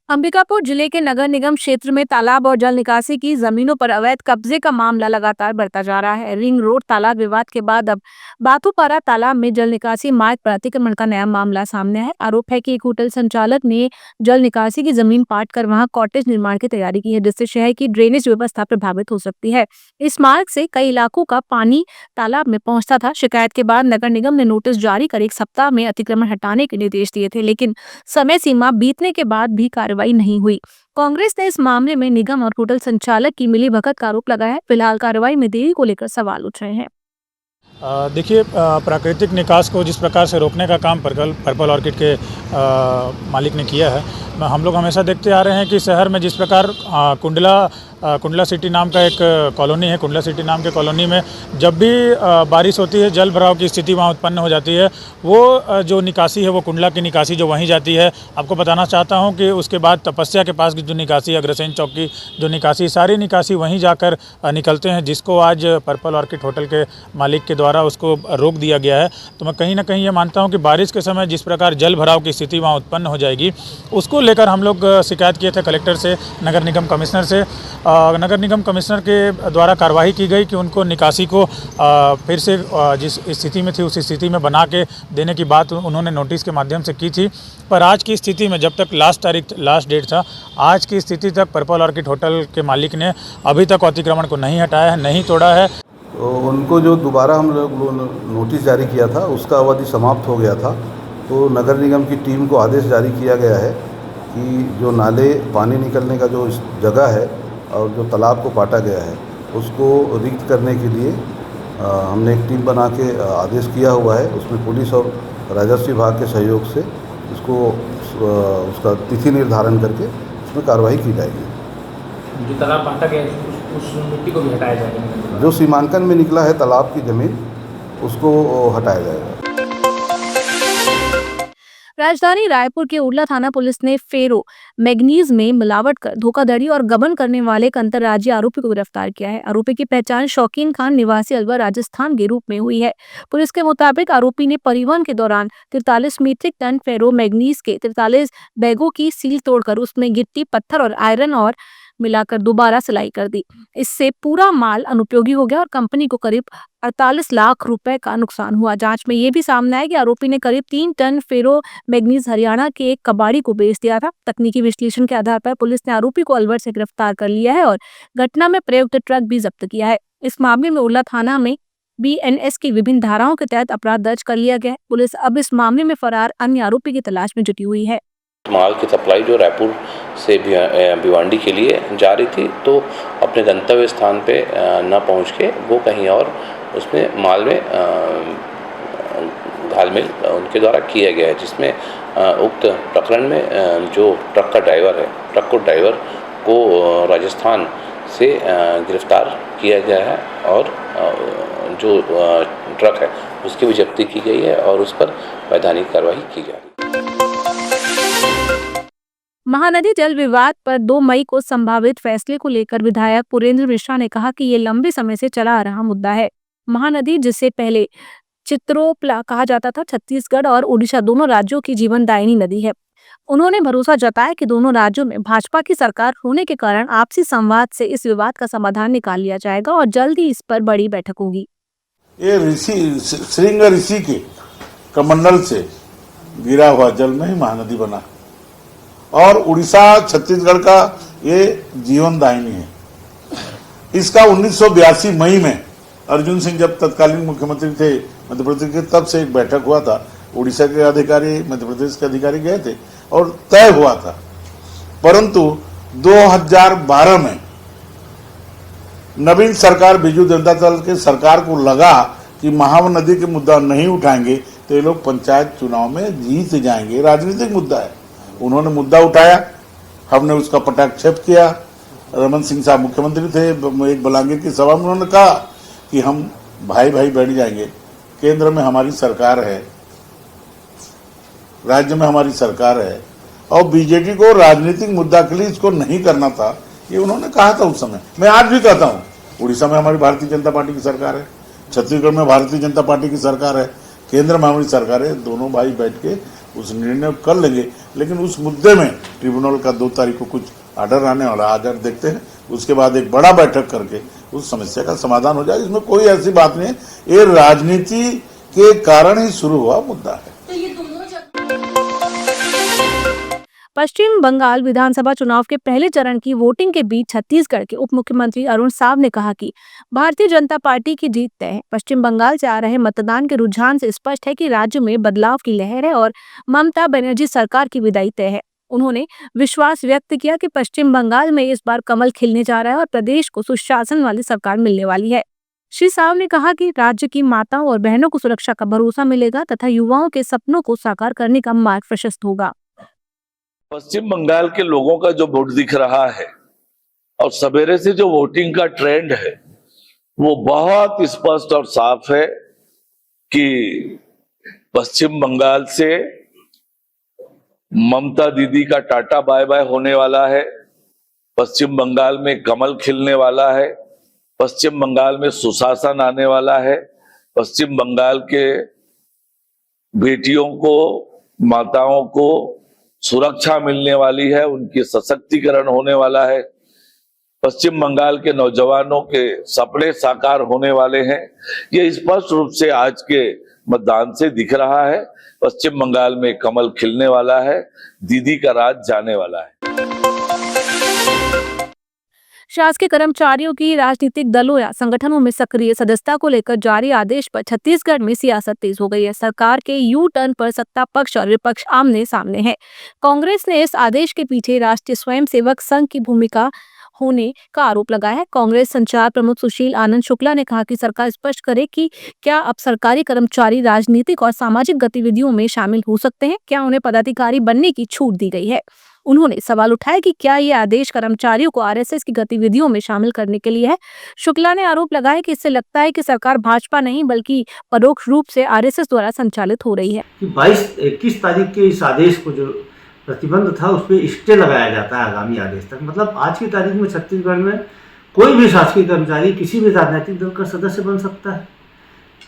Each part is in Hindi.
अंबिकापुर जिले के नगर निगम क्षेत्र में तालाब और जल निकासी की जमीनों पर अवैध कब्जे का मामला लगातार बढ़ता जा रहा है। रिंग रोड तालाब विवाद के बाद अब बाथूपारा तालाब में जल निकासी मार्ग पर अतिक्रमण का नया मामला सामने है। आरोप है कि एक होटल संचालक ने जल निकासी की जमीन पाट कर वहां कॉटेज निर्माण की तैयारी की है, जिससे शहर की ड्रेनेज व्यवस्था प्रभावित हो सकती है। इस मार्ग से कई इलाकों का पानी तालाब में पहुंचता था। शिकायत के बाद नगर निगम ने नोटिस जारी कर 1 सप्ताह में अतिक्रमण हटाने के निर्देश दिए थे, लेकिन समय सीमा बीतने के बाद भी कार्रवाई नहीं हुई। कांग्रेस ने इस मामले में निगम और होटल संचालक की मिलीभगत का आरोप लगाया है। फिलहाल कार्रवाई में देरी को लेकर सवाल उठ रहे हैं। देखिए, प्राकृतिक निकास को जिस प्रकार से रोकने का काम पर्पल ऑर्किड के मालिक ने किया है, हम लोग हमेशा देखते आ रहे हैं कि शहर में जिस प्रकार कुंडला सिटी नाम का एक कॉलोनी है, कुंडला सिटी नाम के कॉलोनी में जब भी बारिश होती है, जल भराव की स्थिति वहाँ उत्पन्न हो जाती है। वो जो निकासी है, वो कुंडला की निकासी जो वहीं जाती है। आपको बताना चाहता हूँ कि उसके बाद तपस्या के पास की जो निकासी, अग्रसेन चौक की जो निकासी, सारी निकासी वहीं जाकर निकलते हैं, जिसको आज पर्पल ऑर्किड होटल के मालिक के द्वारा उसको रोक दिया गया है। तो मैं कहीं ना कहीं ये मानता हूँ कि बारिश के समय जिस प्रकार जल भराव की स्थिति वहाँ उत्पन्न हो जाएगी, उसको लेकर हम लोग शिकायत किए थे कलेक्टर से, नगर निगम कमिश्नर से। नगर निगम कमिश्नर के द्वारा कार्रवाई की गई कि उनको निकासी को फिर से जिस स्थिति में थी उस स्थिति में बना के देने की बात उन्होंने नोटिस के माध्यम से की थी। पर आज की स्थिति में, जब तक लास्ट डेट था, आज की स्थिति तक पर्पल ऑर्किड होटल के मालिक ने अभी तक अतिक्रमण को नहीं हटाया है, नहीं तोड़ा है। तो उनको जो दोबारा हम लोग नोटिस जारी किया था, उसका अवधि समाप्त हो गया था। तो नगर निगम की टीम को आदेश जारी किया गया है कि जो नाले पानी निकलने का जो जगह है और जो तालाब को काटा गया है, उसको रिक्त करने के लिए हमने एक टीम बना के आदेश किया हुआ है। उसमें पुलिस और राजस्व विभाग के सहयोग से उसका तिथि निर्धारण करके उसमें कार्रवाई की जाएगी। जो तालाब काटा गया है उस मिट्टी को भी हटाया जाएगा। जो सीमांकन में निकला है तालाब की जमीन, उसको हटाया जाएगा। राजधानी रायपुर के उड़ला थाना पुलिस ने फेरो मैग्नीज में मिलावट कर धोखाधड़ी और गबन करने वाले एक अंतर्राज्यीय आरोपी को गिरफ्तार किया है। आरोपी की पहचान शौकीन खान निवासी अलवर राजस्थान के रूप में हुई है। पुलिस के मुताबिक आरोपी ने परिवहन के दौरान 43 मीट्रिक टन फेरो मैग्नीज के 43 बैगों की सील तोड़कर उसमें गिट्टी, पत्थर और आयरन और मिलाकर दोबारा सिलाई कर दी। इससे पूरा माल अनुपयोगी हो गया और कंपनी को करीब 48 लाख रुपए का नुकसान हुआ। जांच में ये भी सामने आया कि आरोपी ने करीब 3 टन फेरो मैग्नीज हरियाणा के एक कबाड़ी को बेच दिया था। तकनीकी विश्लेषण के आधार पर पुलिस ने आरोपी को अलवर से गिरफ्तार कर लिया है और घटना में प्रयुक्त ट्रक भी जब्त किया है। इस मामले में उड़ला थाना में BNS की विभिन्न धाराओं के तहत अपराध दर्ज कर लिया गया है। पुलिस अब इस मामले में फरार अन्य आरोपी की तलाश में जुटी हुई है। माल की सप्लाई जो रायपुर से भिवांडी के लिए जा रही थी, तो अपने गंतव्य स्थान पे न पहुंच के वो कहीं और उसमें माल में घालमेल उनके द्वारा किया गया है, जिसमें उक्त प्रकरण में जो ट्रक ड्राइवर को राजस्थान से गिरफ्तार किया गया है और जो ट्रक है उसकी भी जब्ती की गई है और उस पर वैधानिक कार्रवाई की जा रही है। महानदी जल विवाद पर 2 मई को संभावित फैसले को लेकर विधायक पुरेंद्र मिश्रा ने कहा कि ये लंबे समय से चला आ रहा मुद्दा है। महानदी, जिसे पहले चित्रोपला कहा जाता था, छत्तीसगढ़ और उड़ीसा दोनों राज्यों की जीवनदायिनी नदी है। उन्होंने भरोसा जताया कि दोनों राज्यों में भाजपा की सरकार होने के कारण आपसी संवाद से इस विवाद का समाधान निकाल लिया जाएगा और जल्द ही इस पर बड़ी बैठक होगी। ये श्रृंग ऋषि के कमंडल से गिरा हुआ जल में ही महानदी बना और उड़ीसा छत्तीसगढ़ का ये जीवनदायिनी है। इसका 1982 मई में अर्जुन सिंह जब तत्कालीन मुख्यमंत्री थे मध्य प्रदेश के, तब से एक बैठक हुआ था। उड़ीसा के अधिकारी, मध्य प्रदेश के अधिकारी गए थे और तय हुआ था। परंतु 2012 में नवीन सरकार, बीजू जनता दल के सरकार को लगा कि महानदी के मुद्दा नहीं उठाएंगे तो ये लोग पंचायत चुनाव में जीत जाएंगे। राजनीतिक मुद्दा है। उन्होंने मुद्दा उठाया, हमने उसका पटाक्षेप किया। रमन सिंह साहब मुख्यमंत्री थे, एक बलांगीर की सभा में उन्होंने कहा कि हम भाई भाई बैठ जाएंगे। केंद्र में हमारी सरकार है, राज्य में हमारी सरकार है और बीजेपी को राजनीतिक मुद्दा के लिए इसको नहीं करना था, ये उन्होंने कहा था उस समय। मैं आज भी कहता हूँ, उड़ीसा में हमारी भारतीय जनता पार्टी की सरकार है, छत्तीसगढ़ में भारतीय जनता पार्टी की सरकार है, केंद्र में हमारी सरकार है। दोनों भाई बैठ के उस निर्णय को कर लेंगे, लेकिन उस मुद्दे में ट्रिब्यूनल का 2 तारीख को कुछ ऑर्डर आने वाला, ऑर्डर देखते हैं, उसके बाद एक बड़ा बैठक करके उस समस्या का समाधान हो जाए। इसमें कोई ऐसी बात नहीं है, ये राजनीति के कारण ही शुरू हुआ मुद्दा है। पश्चिम बंगाल विधानसभा चुनाव के पहले चरण की वोटिंग के बीच छत्तीसगढ़ के उप मुख्यमंत्री अरुण साव ने कहा कि भारतीय जनता पार्टी की जीत तय है। पश्चिम बंगाल से आ रहे मतदान के रुझान से स्पष्ट है कि राज्य में बदलाव की लहर है और ममता बनर्जी सरकार की विदाई तय है। उन्होंने विश्वास व्यक्त किया कि पश्चिम बंगाल में इस बार कमल खिलने जा रहा है और प्रदेश को सुशासन वाली सरकार मिलने वाली है। श्री साव ने कहा कि राज्य की माताओं और बहनों को सुरक्षा का भरोसा मिलेगा तथा युवाओं के सपनों को साकार करने का मार्ग प्रशस्त होगा। पश्चिम बंगाल के लोगों का जो वोट दिख रहा है और सवेरे से जो वोटिंग का ट्रेंड है वो बहुत स्पष्ट और साफ है कि पश्चिम बंगाल से ममता दीदी का टाटा बाय बाय होने वाला है। पश्चिम बंगाल में कमल खिलने वाला है। पश्चिम बंगाल में सुशासन आने वाला है। पश्चिम बंगाल के बेटियों को, माताओं को सुरक्षा मिलने वाली है, उनकी सशक्तिकरण होने वाला है। पश्चिम बंगाल के नौजवानों के सपने साकार होने वाले हैं। ये स्पष्ट रूप से आज के मतदान से दिख रहा है। पश्चिम बंगाल में कमल खिलने वाला है, दीदी का राज जाने वाला है। शासकीय कर्मचारियों की राजनीतिक दलों या संगठनों में सक्रिय सदस्यता को लेकर जारी आदेश पर छत्तीसगढ़ में सियासत तेज हो गई है। सरकार के यू टर्न पर सत्ता पक्ष और विपक्ष आमने सामने है। कांग्रेस ने इस आदेश के पीछे राष्ट्रीय स्वयंसेवक संघ की भूमिका होने का आरोप लगाया है। कांग्रेस संचार प्रमुख सुशील आनंद शुक्ला ने कहा कि सरकार स्पष्ट करे कि क्या अब सरकारी कर्मचारी राजनीतिक और सामाजिक गतिविधियों में शामिल हो सकते हैं, क्या उन्हें पदाधिकारी बनने की छूट दी गई है। उन्होंने सवाल उठाया कि क्या ये आदेश कर्मचारियों को आरएसएस की गतिविधियों में शामिल करने के लिए है। शुक्ला ने आरोप लगाया कि इससे लगता है कि सरकार भाजपा नहीं बल्कि परोक्ष रूप से आरएसएस द्वारा संचालित हो रही है। 22-21 तारीख के इस आदेश को जो प्रतिबंध था उस पर स्टे लगाया जाता है आगामी आदेश तक। मतलब आज की तारीख में छत्तीसगढ़ में कोई भी शासकीय कर्मचारी किसी भी राजनीतिक दल का सदस्य बन सकता है,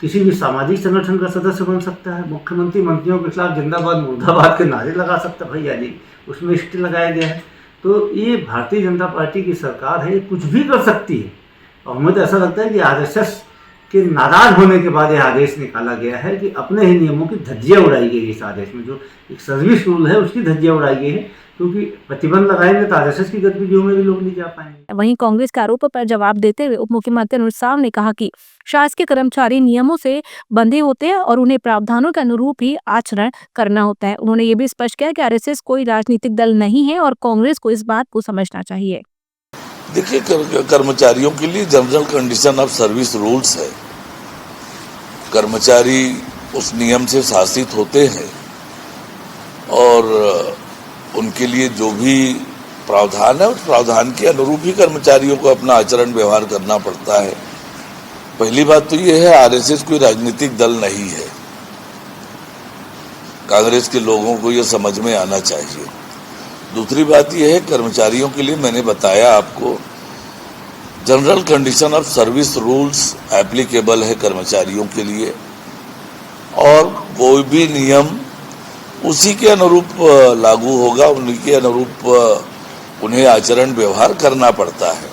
किसी भी सामाजिक संगठन का सदस्य बन सकता है, मुख्यमंत्री मंत्रियों के खिलाफ जिंदाबाद मुर्दाबाद के नारे लगा सकता है। भैया जी, उसमें स्टे लगाया गया है। तो ये भारतीय जनता पार्टी की सरकार है, ये कुछ भी कर सकती है। और हमें तो ऐसा लगता है कि आरएसएस के नाराज होने के बाद यह आदेश निकाला गया है कि अपने ही नियमों की धज्जियां उड़ाई गई। इस आदेश में जो एक सर्विस रूल है उसकी धज्जियां उड़ाई गई है, क्योंकि प्रतिबंध लगाएंगे तो आरएसएस की गतिविधियों में भी लोग नहीं जा पाएंगे। वहीं कांग्रेस के आरोपों पर जवाब देते हुए उप मुख्यमंत्री अरुण साव ने कहा कि शासकीय कर्मचारी नियमों से बंधे होते हैं और उन्हें प्रावधानों के अनुरूप ही आचरण करना होता है। उन्होंने ये भी स्पष्ट किया कि आरएसएस कोई राजनीतिक दल नहीं है और कांग्रेस को इस बात को समझना चाहिए। देखिए, कर्मचारियों के लिए general condition of service rules है। कर्मचारी उस नियम से शासित होते हैं और उनके लिए जो भी प्रावधान है उस प्रावधान के अनुरूप ही कर्मचारियों को अपना आचरण व्यवहार करना पड़ता है। पहली बात तो ये है, आरएसएस कोई राजनीतिक दल नहीं है। कांग्रेस के लोगों को ये समझ में आना चाहिए। दूसरी बात यह है, कर्मचारियों के लिए मैंने बताया आपको, general condition of service rules applicable है कर्मचारियों के लिए और कोई भी नियम उसी के अनुरूप लागू होगा, उन्हीं के अनुरूप उन्हें आचरण व्यवहार करना पड़ता है।